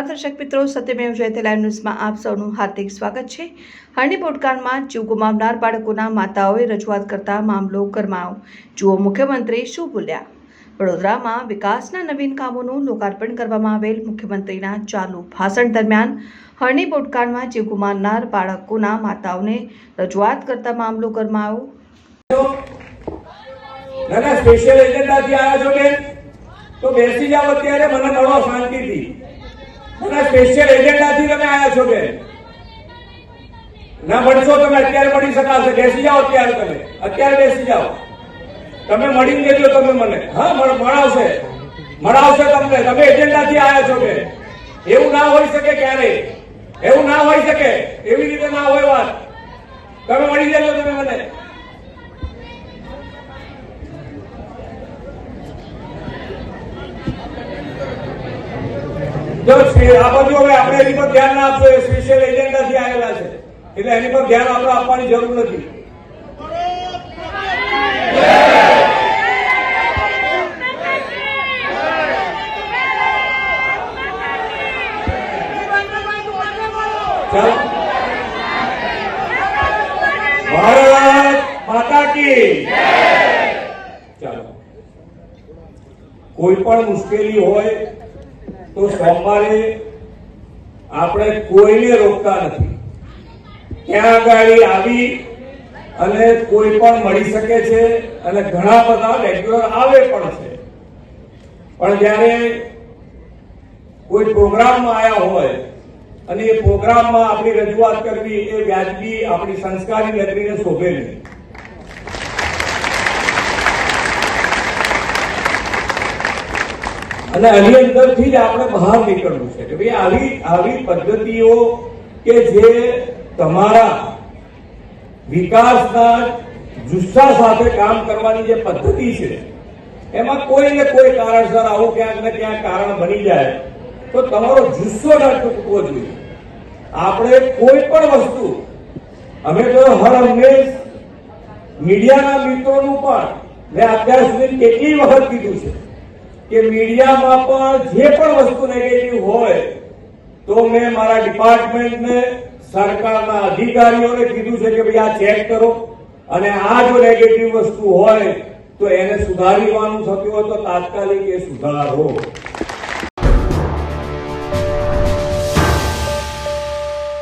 દર્શક મિત્રો, સત્યમેવ જયતે લાઈવ ન્યૂઝમાં આપ સૌનું હાર્દિક સ્વાગત છે। હરણી બોટકાંડમાં જીવ ગુમાવનાર બાળકોના માતાઓએ રજૂઆત કરતા મામલો ગરમાયો। જુઓ મુખ્યમંત્રી શું બોલ્યા। વડોદરામાં વિકાસના નવીન કામોનું લોકાર્પણ કરવામાં આવેલ મુખ્યમંત્રીના ચાલુ ભાષણ દરમિયાન હરણી બોટકાંડમાં જીવ ગુમાવનાર બાળકોના માતાઓને રજૂઆત કરતા મામલો ગરમાયો। સ્પેશિયલ એજન્ડાથી આવ્યા છો કે તો બેસી જાવ, અત્યારે મને મળો શાંતિથી। મને સ્પેશિયલ એજન્ડાથી તમે આવ્યા છો કે ના મળશો? તમે અત્યારે મળી શકાશે, બેસી જાઓ અત્યારે, તમે અત્યારે બેસી જાઓ, તમે મળીને દેજો તમે મને। હા, મળાવશે તમને। તમે એજન્ડાથી આવ્યા છો કે એવું ના હોઈ શકે, ક્યારે એવું ના હોઈ શકે, એવી રીતે ના હોય વાત। તમે મળી દેજો તમે મને। જો આ બધું હવે આપણે એની પર ધ્યાન ના આપશો, સ્પેશિયલ એજન્ડાથી આવેલા છે એટલે એની પર ધ્યાન આપણે આપવાની જરૂર નથી। ભારત માતા કી ચાલો, કોઈ પણ મુશ્કેલી હોય તો સોમવારે આપણે કોઈને રોકતા નથી। ત્યાં આગળ આવી અને કોઈ પણ મળી શકે છે અને ઘણા બધા રેગ્યુલર આવે પણ છે, પણ જ્યારે કોઈ પ્રોગ્રામમાં આવ્યા હોય અને એ પ્રોગ્રામમાં આપણી રજૂઆત કરવી એ વ્યાજબી આપણી સંસ્કારી નગરીને શોભે નહીં। અને આની અંદરથી જ આપણે બહાર નીકળવું છે કે ભાઈ આવી પદ્ધતિઓ કે જે તમારા વિકાસના જુસ્સા સાથે કામ કરવાની જે પદ્ધતિ છે એમાં કોઈ ને કોઈ કારણસર આવું ક્યાંક ને ક્યાંક કારણ બની જાય તો તમારો જુસ્સો ન ચૂકવો જોઈએ। આપણે કોઈ પણ વસ્તુ, અમે તો હર હંમેશ મીડિયાના મિત્રોનું પણ મેં અત્યાર સુધી કેટલી વખત કીધું છે કે મીડિયામાં પણ જે પણ વસ્તુ નેગેટિવ હોય તો મેં મારા ડિપાર્ટમેન્ટને, સરકારના અધિકારીઓને કીધું છે કે ભાઈ આ ચેક કરો અને આ જો નેગેટિવ વસ્તુ હોય તો એને સુધારવાનું થતું હોય તો તાત્કાલિક એ સુધારો।